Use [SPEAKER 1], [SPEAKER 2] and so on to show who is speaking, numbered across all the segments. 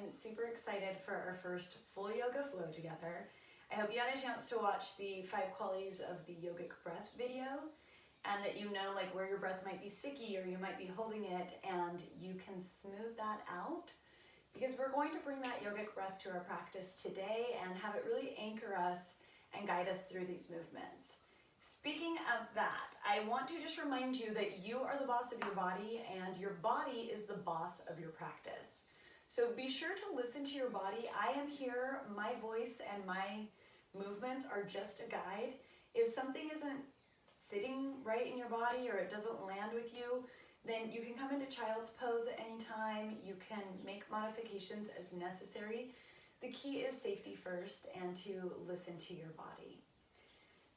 [SPEAKER 1] I'm super excited for our first full yoga flow together. I hope you had a chance to watch the 5 qualities of the yogic breath video, and that you know like where your breath might be sticky or you might be holding it, and you can smooth that out, because we're going to bring that yogic breath to our practice today and have it really anchor us and guide us through these movements. Speaking of that, I want to just remind you that you are the boss of your body and your body is the boss of your practice. So be sure to listen to your body. I am here, my voice and my movements are just a guide. If something isn't sitting right in your body or it doesn't land with you, then you can come into child's pose at any time. You can make modifications as necessary. The key is safety first and to listen to your body.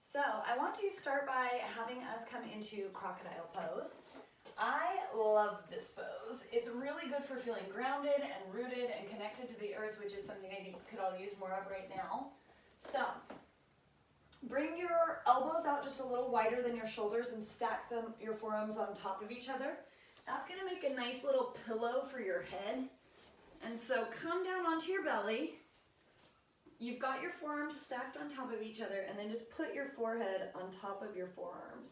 [SPEAKER 1] So I want to start by having us come into crocodile pose. I love this pose. It's really good for feeling grounded and rooted and connected to the earth, which is something I think we could all use more of right now. So bring your elbows out just a little wider than your shoulders and stack them, your forearms on top of each other. That's going to make a nice little pillow for your head. And so come down onto your belly. You've got your forearms stacked on top of each other, and then just put your forehead on top of your forearms.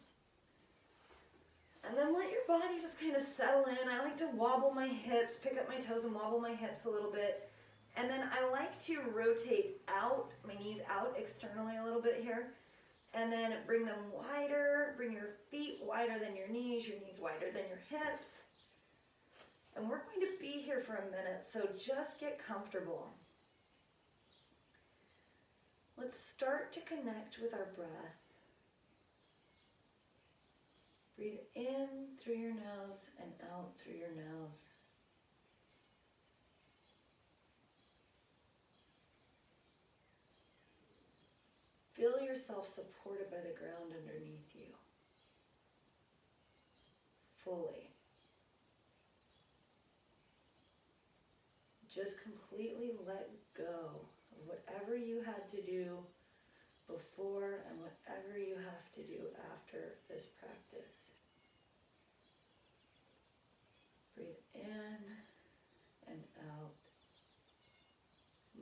[SPEAKER 1] And then let your body just kind of settle in. I like to wobble my hips, pick up my toes and wobble my hips a little bit. And then I like to rotate out, my knees out externally a little bit here. And then bring them wider, bring your feet wider than your knees wider than your hips. And we're going to be here for a minute, so just get comfortable. Let's start to connect with our breath. Breathe in through your nose and out through your nose. Feel yourself supported by the ground underneath you, fully. Just completely let go of whatever you had to do before and whatever you have to do after this practice. Breathe in and out,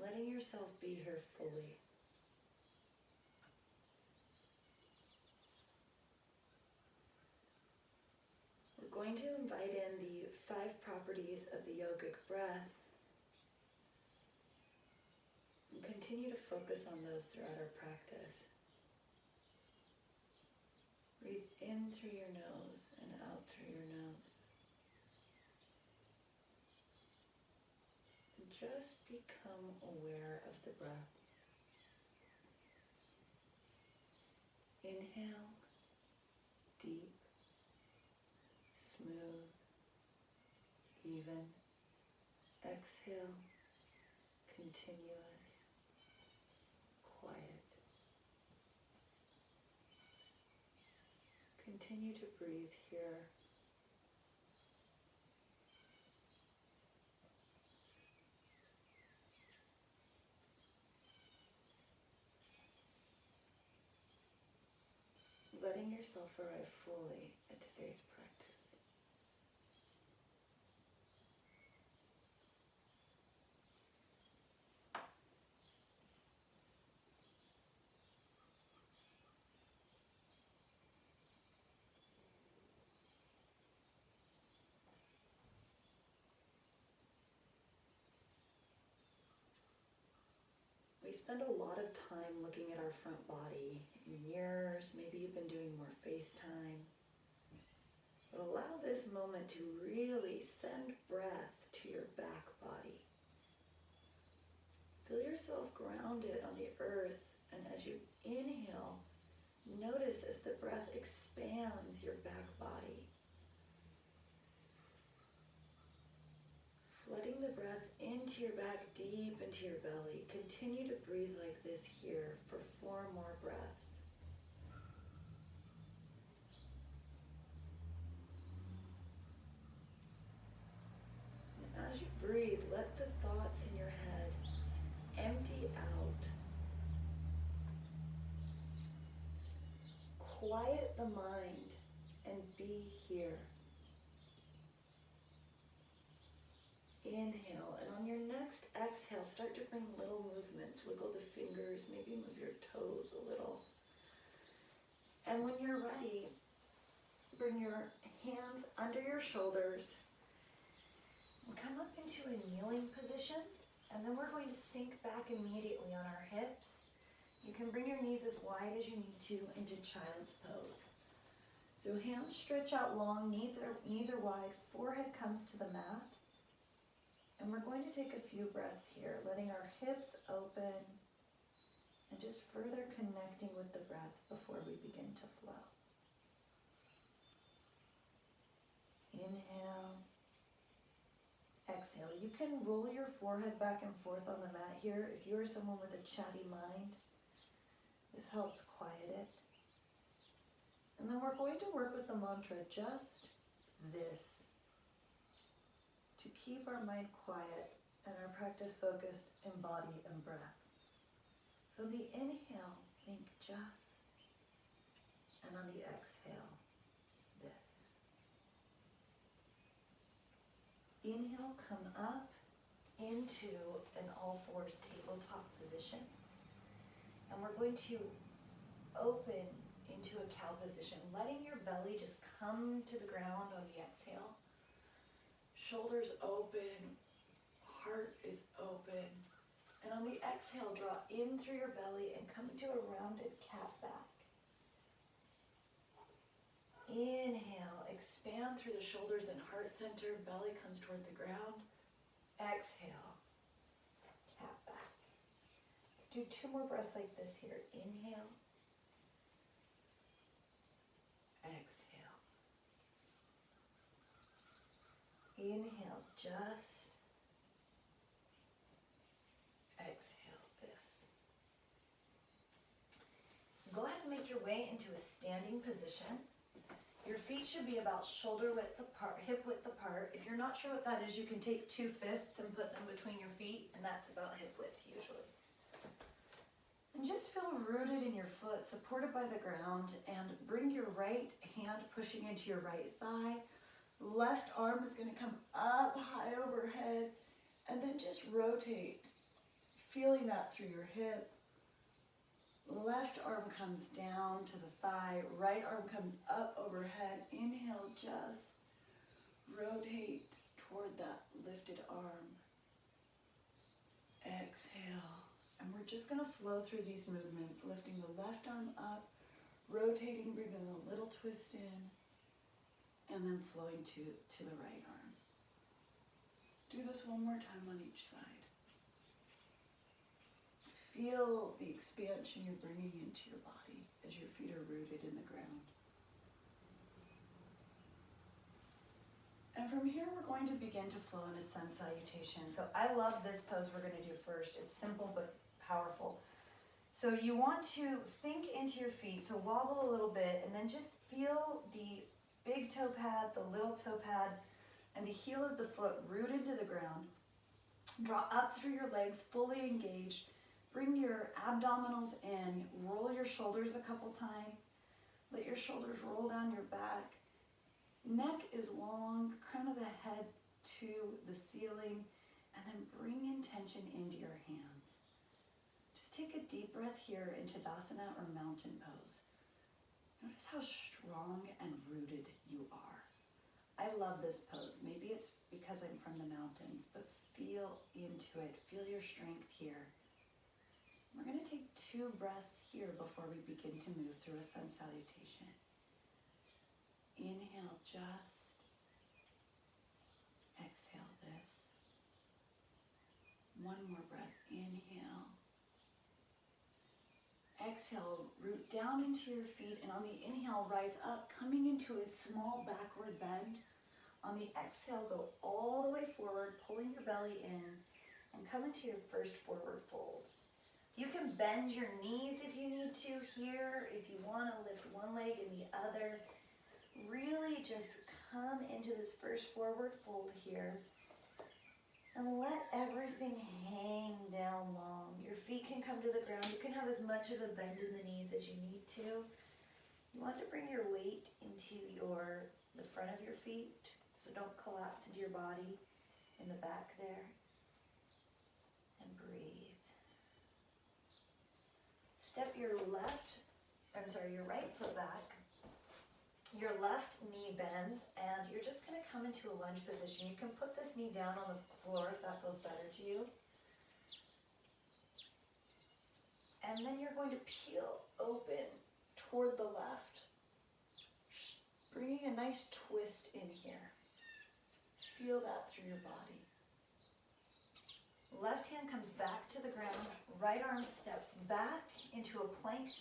[SPEAKER 1] letting yourself be here fully. We're going to invite in the 5 properties of the yogic breath. Continue to focus on those throughout our practice. Breathe in through your nose and out through your nose. And just become aware of the breath. Inhale, deep, smooth, even. Exhale, continuous. Continue to breathe here. Letting yourself arrive fully at today's practice. We spend a lot of time looking at our front body in mirrors. Maybe you've been doing more FaceTime. But allow this moment to really send breath to your back body. Feel yourself grounded on the earth, and as you inhale, notice as the breath expands your back body. Flooding the breath into your back, deep into your belly. Continue to breathe like this here for 4 more breaths. And as you breathe, let the thoughts in your head empty out. Quiet the mind and be here. Inhale. Inhale, and on your next exhale, start to bring little movements. Wiggle the fingers, maybe move your toes a little. And when you're ready, bring your hands under your shoulders and come up into a kneeling position. And then we're going to sink back immediately on our hips. You can bring your knees as wide as you need to into child's pose. So hands stretch out long, knees are wide, forehead comes to the mat. And we're going to take a few breaths here, letting our hips open and just further connecting with the breath before we begin to flow. Inhale. Exhale. You can roll your forehead back and forth on the mat here. If you are someone with a chatty mind, this helps quiet it. And then we're going to work with the mantra, just this, to keep our mind quiet and our practice focused in body and breath. So on the inhale, think just, and on the exhale, this. Inhale, come up into an all-fours tabletop position. And we're going to open into a cow position, letting your belly just come to the ground on the exhale. Shoulders open, heart is open. And on the exhale, draw in through your belly and come into a rounded cat back. Inhale, expand through the shoulders and heart center, belly comes toward the ground. Exhale, cat back. Let's do 2 more breaths like this here. Inhale. Exhale. Inhale, just. Exhale, this. Go ahead and make your way into a standing position. Your feet should be about shoulder width apart, hip width apart. If you're not sure what that is, you can take 2 fists and put them between your feet, and that's about hip width usually. And just feel rooted in your foot, supported by the ground, and bring your right hand pushing into your right thigh. Left arm is going to come up high overhead, and then just rotate, feeling that through your hip. Left arm comes down to the thigh, right arm comes up overhead. Inhale, just rotate toward that lifted arm. Exhale. And we're just going to flow through these movements, lifting the left arm up, rotating, bringing a little twist in, and then flowing to the right arm. Do this one more time on each side. Feel the expansion you're bringing into your body as your feet are rooted in the ground. And from here, we're going to begin to flow in a sun salutation. So I love this pose we're going to do first. It's simple but powerful. So you want to think into your feet, so wobble a little bit, and then just feel the big toe pad, the little toe pad, and the heel of the foot rooted to the ground. Draw up through your legs, fully engaged. Bring your abdominals in, roll your shoulders a couple times. Let your shoulders roll down your back. Neck is long, crown of the head to the ceiling, and then bring intention into your hands. Just take a deep breath here into Tadasana or mountain pose. Notice how strong and rooted you are. I love this pose. Maybe it's because I'm from the mountains, but feel into it. Feel your strength here. We're going to take 2 breaths here before we begin to move through a sun salutation. Inhale, just. Exhale, this. 1 more breath. Inhale. Exhale, root down into your feet, and on the inhale, rise up, coming into a small backward bend. On the exhale, go all the way forward, pulling your belly in, and come into your first forward fold. You can bend your knees if you need to here, if you want to lift one leg and the other. Really just come into this first forward fold here and let everything hang down long. Your feet can come to the ground. You can have as much of a bend in the knees as you need to. You want to bring your weight into the front of your feet, so don't collapse into your body. in the back there. And breathe. Step your right foot back. Your left knee bends, and you're just going to come into a lunge position. You can put this knee down on the floor if that feels better to you. And then you're going to peel open toward the left, bringing a nice twist in here. Feel that through your body. Left hand comes back to the ground, right arm steps back into a plank.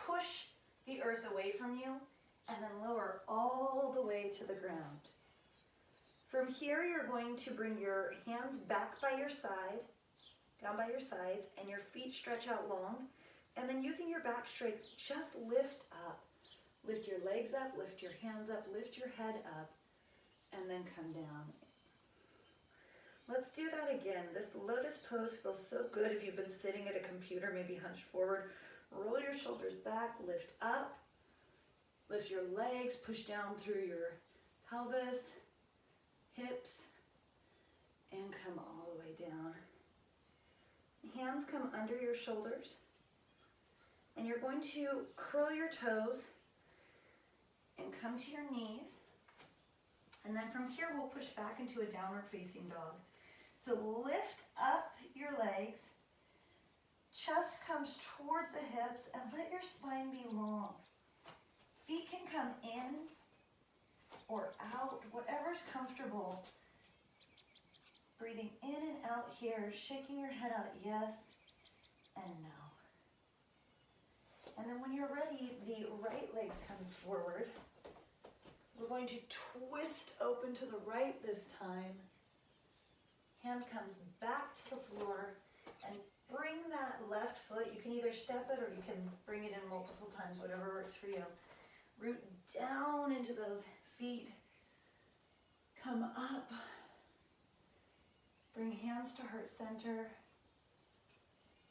[SPEAKER 1] Push the earth away from you, and then lower all the way to the ground. From here, you're going to bring your hands back by your side, down by your sides, and your feet stretch out long. And then using your back strength, just lift up. Lift your legs up, lift your hands up, lift your head up, and then come down. Let's do that again. This lotus pose feels so good if you've been sitting at a computer, maybe hunched forward. Roll your shoulders back, lift up. Lift your legs, push down through your pelvis, hips, and come all the way down. Hands come under your shoulders, and you're going to curl your toes and come to your knees. And then from here, we'll push back into a downward facing dog. So lift up your legs, chest comes toward the hips, and let your spine be long. Feet can come in or out, whatever's comfortable. Breathing in and out here, shaking your head out, yes and no. And then when you're ready, the right leg comes forward. We're going to twist open to the right this time. Hand comes back to the floor, and bring that left foot. You can either step it or you can bring it in multiple times, whatever works for you. Root down into those feet. Come up. Bring hands to heart center.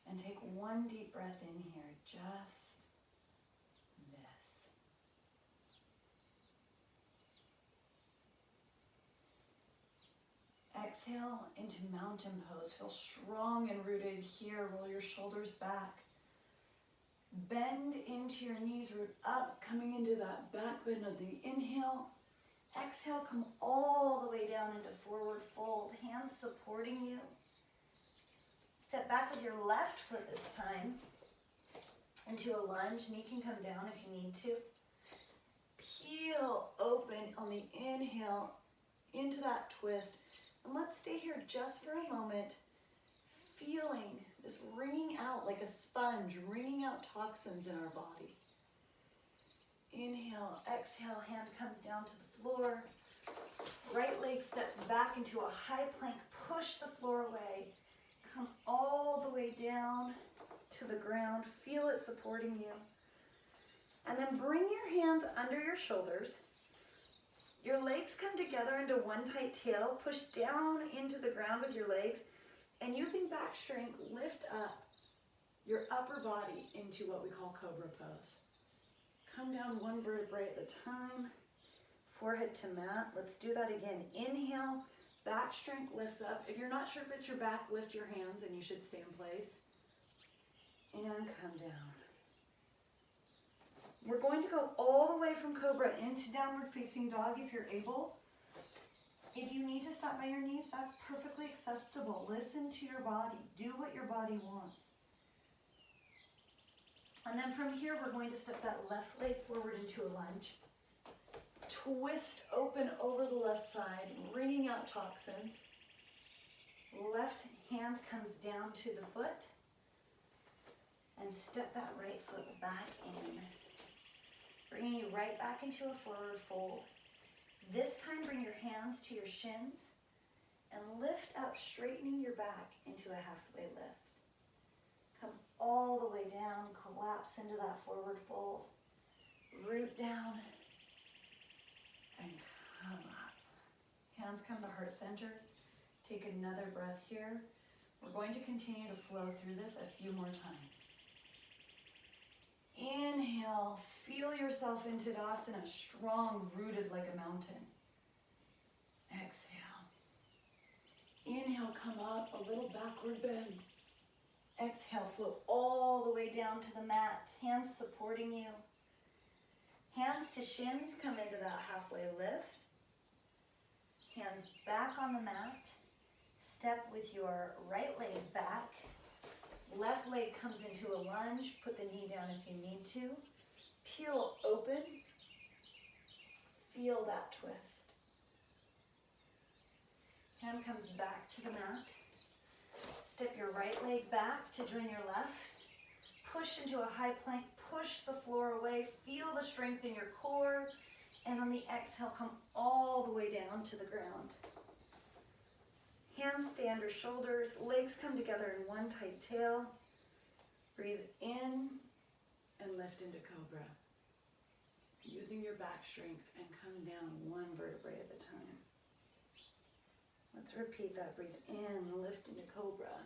[SPEAKER 1] And take one deep breath in here. Just this. Exhale into mountain pose. Feel strong and rooted here. Roll your shoulders back. Bend into your knees, root up, coming into that back bend of the inhale. Exhale, come all the way down into forward fold, hands supporting you. Step back with your left foot this time into a lunge. Knee can come down if you need to. Peel open on the inhale into that twist. And let's stay here just for a moment, feeling this wringing out like a sponge, wringing out toxins in our body. Inhale, exhale, hand comes down to the floor. Right leg steps back into a high plank. Push the floor away. Come all the way down to the ground. Feel it supporting you. And then bring your hands under your shoulders. Your legs come together into one tight tail. Push down into the ground with your legs. And using back strength, lift up your upper body into what we call cobra pose. Come down one vertebrae at a time, forehead to mat. Let's do that again. Inhale, back strength lifts up. If you're not sure if it's your back, lift your hands and you should stay in place. And come down. We're going to go all the way from cobra into downward facing dog if you're able. If you need to stop by your knees, that's perfectly acceptable. Listen to your body. Do what your body wants. And then from here, we're going to step that left leg forward into a lunge. Twist open over the left side, wringing out toxins. Left hand comes down to the foot. And step that right foot back in. Bringing you right back into a forward fold. This time, bring your hands to your shins and lift up, straightening your back into a halfway lift. Come all the way down, collapse into that forward fold. Root down and come up. Hands come to heart center. Take another breath here. We're going to continue to flow through this a few more times. Inhale, feel yourself into Tadasana, strong, rooted like a mountain. Exhale. come up, a little backward bend. Exhale, float all the way down to the mat, hands supporting you. Hands to shins, come into that halfway lift. Hands back on the mat. Step with your right leg back. Left leg comes into a lunge. Put the knee down if you need to. Peel open. Feel that twist. Hand comes back to the mat. Step your right leg back to join your left. Push into a high plank. Push the floor away. Feel the strength in your core. And on the exhale, come all the way down to the ground. Hands stay under shoulders. Legs come together in one tight tail. Breathe in and lift into cobra. Using your back strength and come down one vertebrae at a time. Let's repeat that. Breathe in, lift into cobra.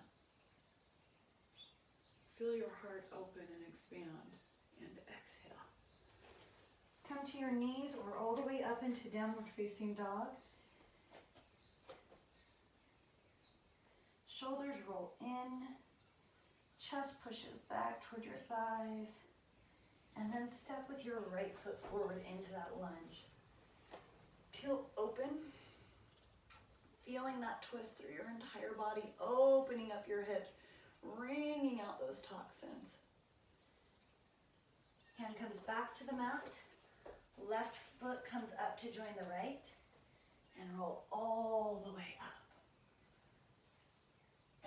[SPEAKER 1] Feel your heart open and expand. And exhale. Come to your knees or all the way up into downward facing dog. Shoulders roll in. Chest pushes back toward your thighs. And then step with your right foot forward into that lunge. Peel open. Feeling that twist through your entire body, opening up your hips, wringing out those toxins. Hand comes back to the mat. Left foot comes up to join the right. And roll all the way up.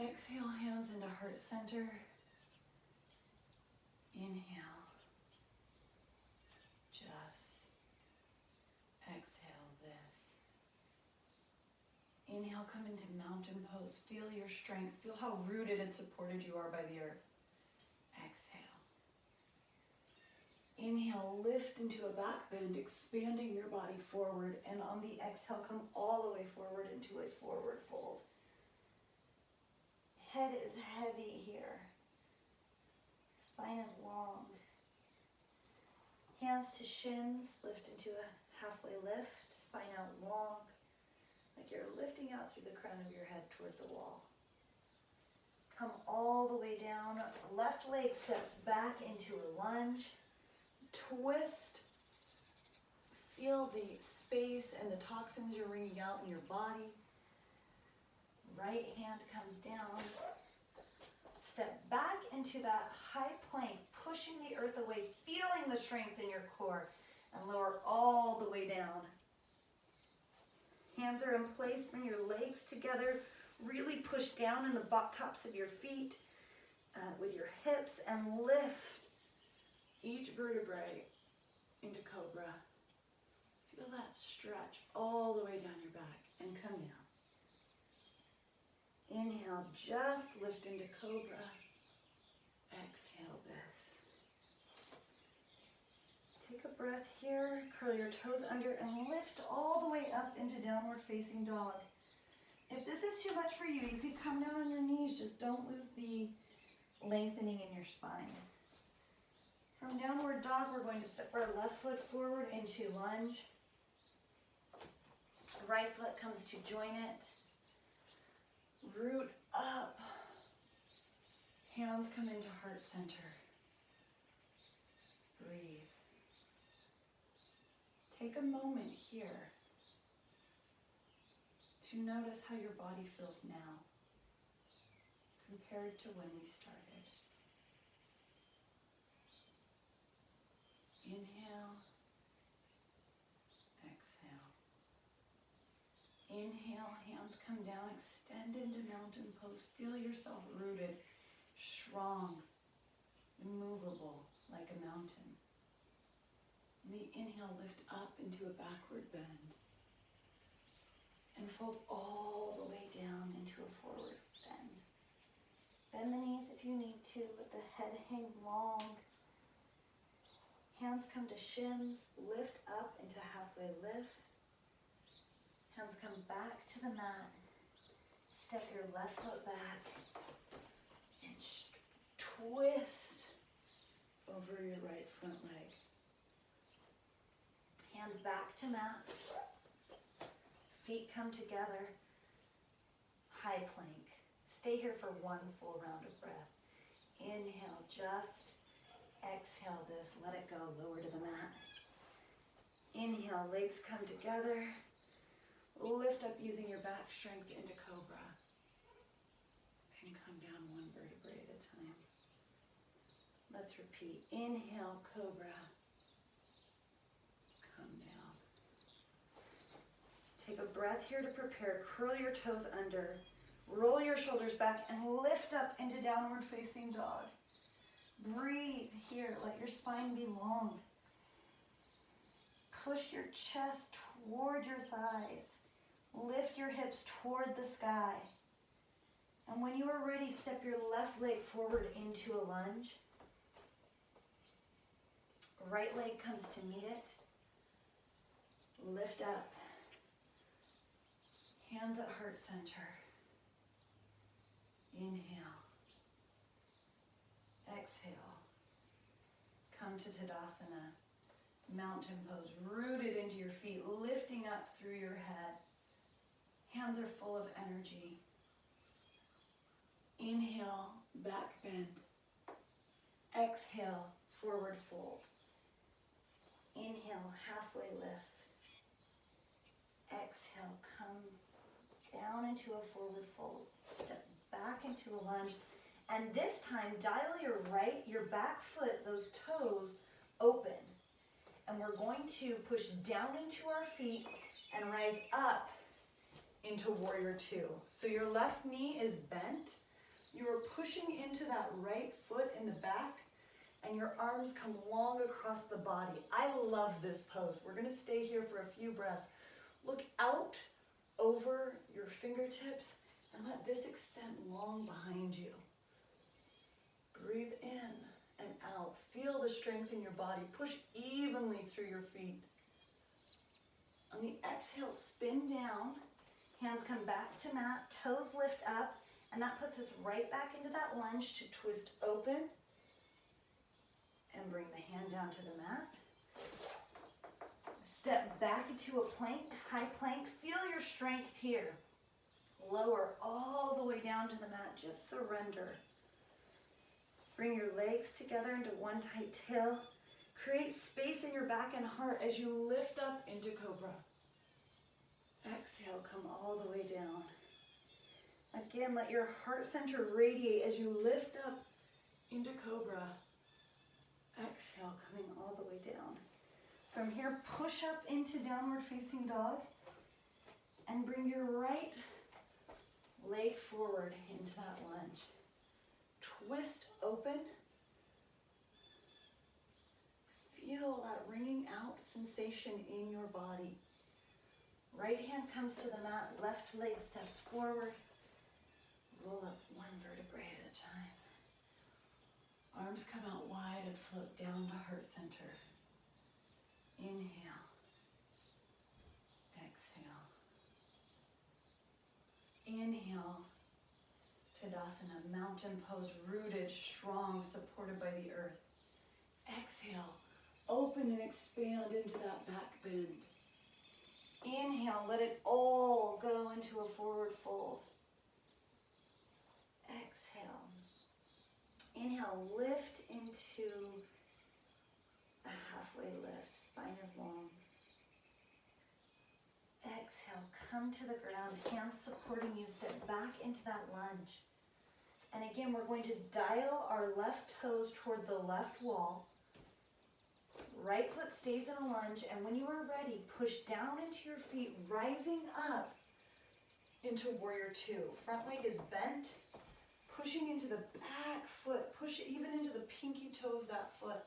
[SPEAKER 1] Exhale, hands into heart center. Inhale. Just exhale this. Inhale, come into mountain pose. Feel your strength. Feel how rooted and supported you are by the earth. Exhale. Inhale, lift into a back bend, expanding your body forward. And on the exhale, come all the way forward into a forward fold. Head is heavy here. Spine is long. Hands to shins, lift into a halfway lift. Spine out long, like you're lifting out through the crown of your head toward the wall. Come all the way down. Left leg steps back into a lunge. Twist. Feel the space and the toxins you're wringing out in your body. Right hand comes down. Step back into that high plank, pushing the earth away, feeling the strength in your core, and lower all the way down. Hands are in place. Bring your legs together. Really push down in the tops of your feet with your hips and lift each vertebrae into cobra. Feel that stretch all the way down your back and come down. Inhale, just lift into cobra. Exhale this. Take a breath here. Curl your toes under and lift all the way up into downward facing dog. If this is too much for you, you could come down on your knees. Just don't lose the lengthening in your spine. From downward dog, we're going to step our left foot forward into lunge. Right foot comes to join it. Root up. Hands come into heart center. Breathe. Take a moment here to notice how your body feels now compared to when we started. Inhale. Exhale. Inhale, hands come down, extend into mountain pose. Feel yourself rooted, strong, immovable like a mountain. And the inhale, lift up into a backward bend. And fold all the way down into a forward bend. Bend the knees if you need to. Let the head hang long. Hands come to shins. Lift up into halfway lift. Hands come back to the mat. Step your left foot back and twist over your right front leg. Hand back to mat. Feet come together. high plank. Stay here for one full round of breath. Inhale, just exhale this. Let it go, lower to the mat. Inhale, legs come together. Lift up using your back strength into cobra. And come down one vertebrae at a time. Let's repeat. Inhale, cobra. Come down. Take a breath here to prepare. Curl your toes under. Roll your shoulders back and lift up into downward facing dog. Breathe here. Let your spine be long. Push your chest toward your thighs. Lift your hips toward the sky. And when you are ready, step your left leg forward into a lunge. Right leg comes to meet it. Lift up. Hands at heart center. Inhale. Exhale. Come to Tadasana. Mountain pose. Rooted into your feet. Lifting up through your head. Hands are full of energy. Inhale, back bend. Exhale, forward fold. Inhale, halfway lift. Exhale, come down into a forward fold. Step back into a lunge. And this time, dial your back foot, those toes, open. And we're going to push down into our feet and rise up into warrior two. So your left knee is bent. You are pushing into that right foot in the back, and your arms come long across the body. I love this pose. We're gonna stay here for a few breaths. Look out over your fingertips and let this extend long behind you. Breathe in and out. Feel the strength in your body. Push evenly through your feet. On the exhale, spin down. Hands come back to mat, toes lift up, and that puts us right back into that lunge to twist open and bring the hand down to the mat. Step back into a plank, high plank. Feel your strength here. Lower all the way down to the mat, just surrender. Bring your legs together into one tight tail. Create space in your back and heart as you lift up into cobra. Exhale, come all the way down. Again, let your heart center radiate as you lift up into cobra. Exhale, coming all the way down. From here, push up into downward facing dog and bring your right leg forward into that lunge. Twist open. Feel that ringing out sensation in your body. Right hand comes to the mat, left leg steps forward. Roll up one vertebrae at a time. Arms come out wide and float down to heart center. Inhale. Exhale. Inhale. Tadasana, mountain pose, rooted, strong, supported by the earth. Exhale. Open and expand into that back bend. Inhale, let it all go into a forward fold. Exhale. Inhale, lift into a halfway lift. Spine is long. Exhale, come to the ground. Hands supporting you. Step back into that lunge. And again, we're going to dial our left toes toward the left wall. Right foot stays in a lunge, and when you are ready, push down into your feet, rising up into warrior two. Front leg is bent, pushing into the back foot, push even into the pinky toe of that foot.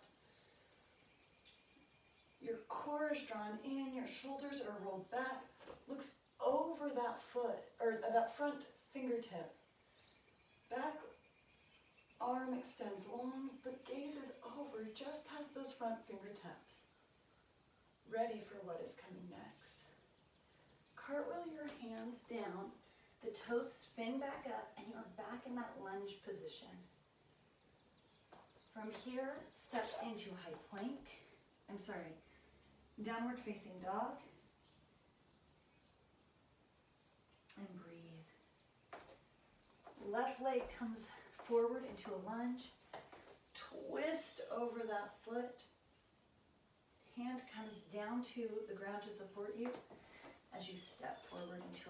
[SPEAKER 1] Your core is drawn in, your shoulders are rolled back. Look over that foot, or that front fingertip. Back arm extends long, but gaze is over just past those front fingertips. Ready for what is coming next. Cartwheel your hands down, the toes spin back up, and you are back in that lunge position. From here, step into high plank. Downward facing dog. And breathe. left leg comes forward into a lunge. Twist over that foot. Hand comes down to the ground to support you as you step forward into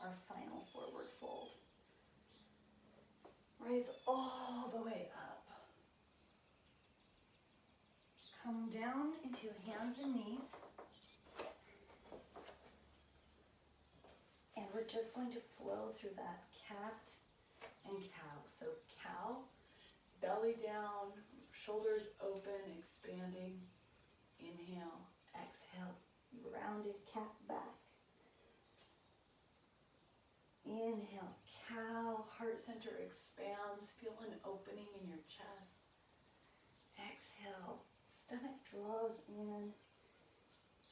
[SPEAKER 1] our final forward fold. Rise all the way up. Come down into hands and knees. And we're just going to flow through that cat and cow. So cow, belly down, shoulders open, expanding. Inhale, exhale, rounded cat back. Inhale, cow, heart center expands, feel an opening in your chest. Exhale, stomach draws in,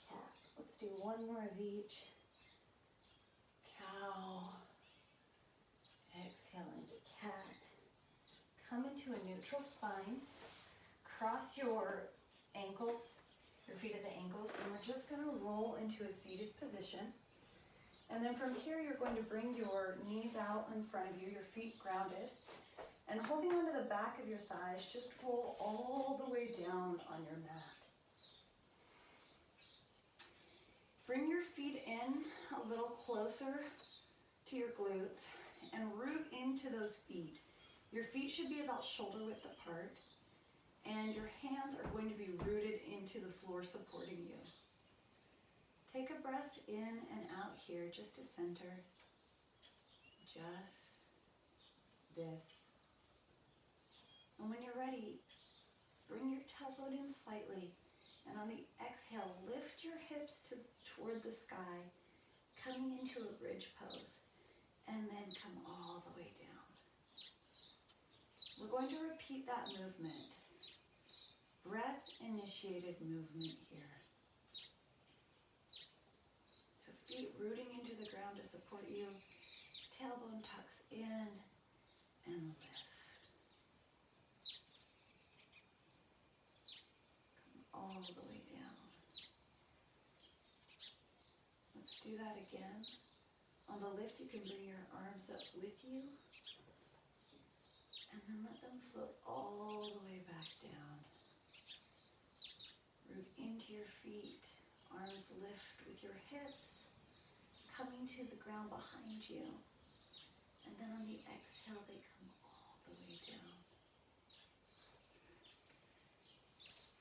[SPEAKER 1] cat. Let's do one more of each. Cow, exhale into cat. Come into a neutral spine. Cross your ankles, your feet at the ankles, and we're just going to roll into a seated position. And then from here, you're going to bring your knees out in front of you, your feet grounded, and holding onto the back of your thighs, just roll all the way down on your mat. Bring your feet in a little closer to your glutes and root into those feet. Your feet should be about shoulder width apart, and your hands are going to be rooted into the floor supporting you. Take a breath in and out here just to center. Just this. And when you're ready, bring your tailbone in slightly, and on the exhale, lift your hips toward the sky, coming into a bridge pose, and then come all the way down. We're going to repeat that movement. Breath-initiated movement here. So feet rooting into the ground to support you, tailbone tucks in and lift. Come all the way down. Let's do that again. On the lift, you can bring your arms up with you, and then let them float all the way back down. Root into your feet, arms lift with your hips, coming to the ground behind you. And then on the exhale, they come all the way down.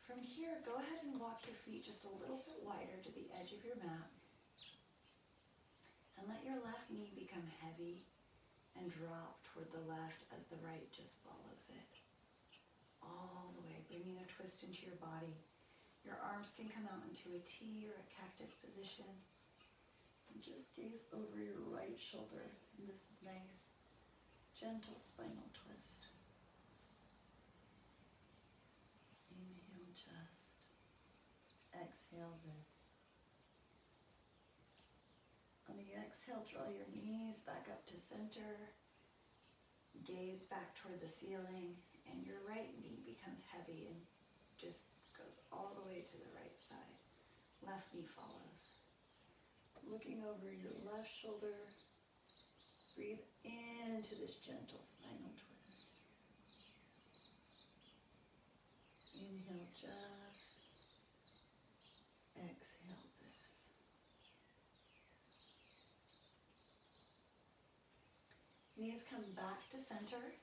[SPEAKER 1] From here, go ahead and walk your feet just a little bit wider to the edge of your mat. And let your left knee become heavy and drop toward the left as the right just follows it. All the way, bringing a twist into your body. Your arms can come out into a T or a cactus position. And just gaze over your right shoulder in this nice, gentle spinal twist. Inhale just. Exhale this. On the exhale, draw your knees back up to center. Gaze back toward the ceiling, and your right knee becomes heavy and just goes all the way to the right side. Left knee follows. Looking over your left shoulder, breathe into this gentle spinal twist. Inhale just. Exhale this. Knees come back to center,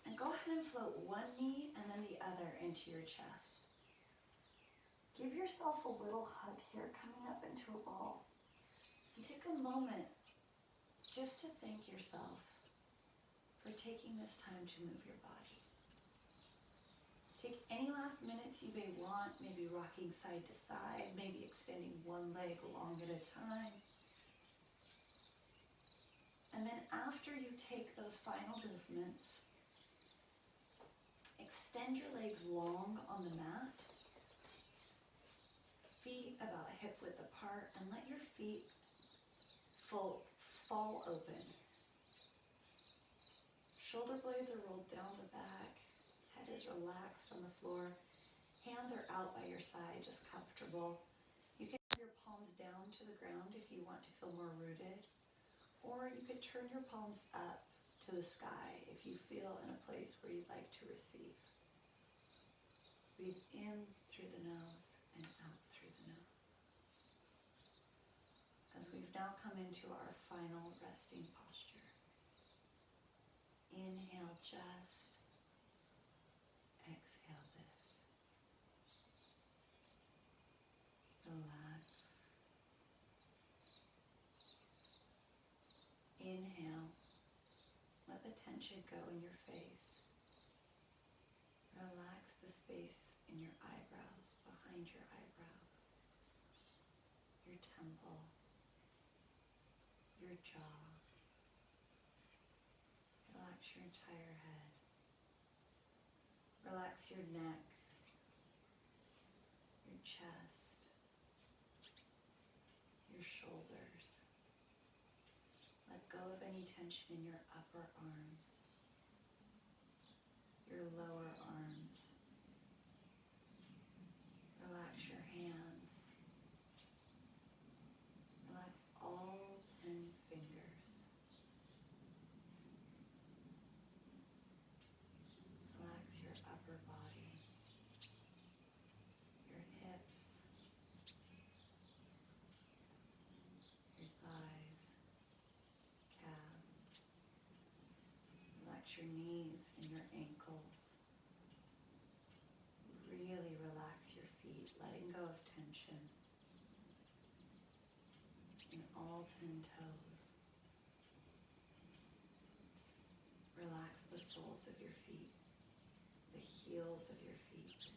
[SPEAKER 1] and go ahead and float one knee and then the other into your chest. Give yourself a little hug here, coming up into a ball. And take a moment just to thank yourself for taking this time to move your body. Take any last minutes you may want, maybe rocking side to side, maybe extending one leg long at a time. And then after you take those final movements, extend your legs long on the mat, feet about hip width apart, and let your feet fall open. Shoulder blades are rolled down the back, head is relaxed on the floor, hands are out by your side, just comfortable. You can have your palms down to the ground if you want to feel more rooted. Or you could turn your palms up to the sky if you feel in a place where you'd like to receive. Breathe in through the nose and out through the nose. As we've now come into our final resting posture, inhale just, exhale this. Relax. Inhale, let the tension go in your face. Relax the space in your eyebrows, behind your eyebrows, your temple, your jaw. Relax your entire head. Relax your neck, your chest, your shoulders. Let go of any tension in your upper arms, your lower arms. Relax your hands. Relax all 10 fingers. Relax your upper body, your hips, your thighs, calves. Relax your knees and your ankles. Really relax your feet, letting go of tension in all 10 toes. Relax the soles of your feet, the heels of your feet.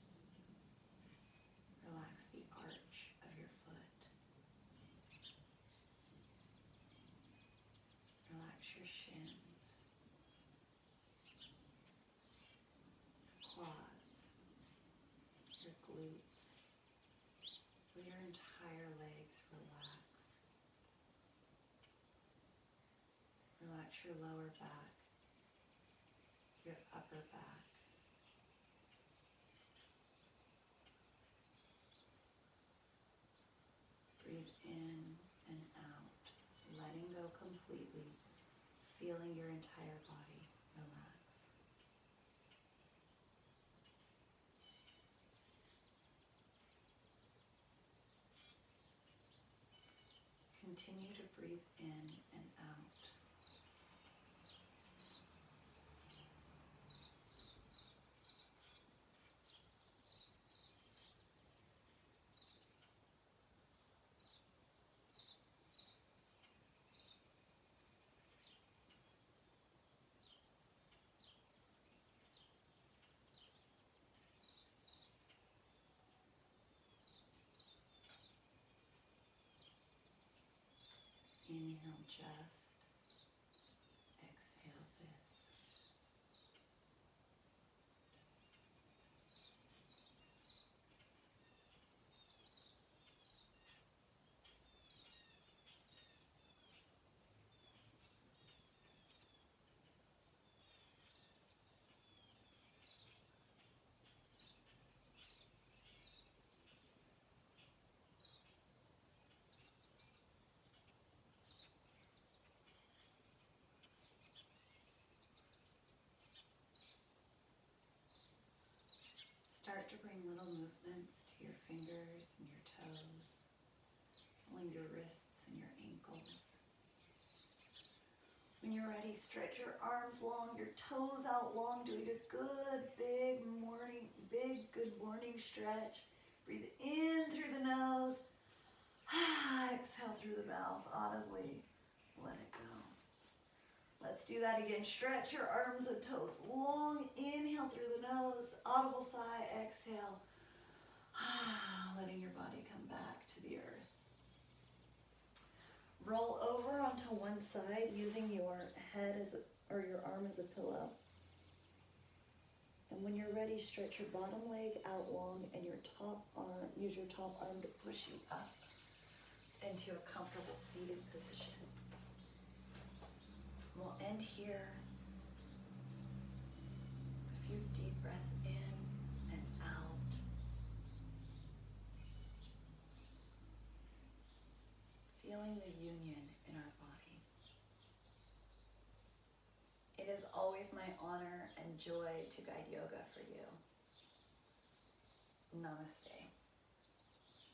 [SPEAKER 1] Relax the arch of your foot. Relax your shins, quads, your glutes. Let your entire legs relax. Relax your lower back, your upper back. Breathe in and out, letting go completely, feeling your entire body relax. Continue to breathe in and out. Inhale just, exhale this. Start to bring little movements to your fingers and your toes, pulling your wrists and your ankles. When you're ready, stretch your arms long, your toes out long, doing a good good morning stretch. Breathe in through the nose, exhale through the mouth audibly. Let it go. Let's do that again. Stretch your arms and toes long. Inhale through the nose. Audible sigh. Exhale. Letting your body come back to the earth. Roll over onto one side using your head or your arm as a pillow. And when you're ready, stretch your bottom leg out long and your top arm, use your top arm to push you up into a comfortable seated position. We'll end here. A few deep breaths in and out. Feeling the union in our body. It is always my honor and joy to guide yoga for you. Namaste.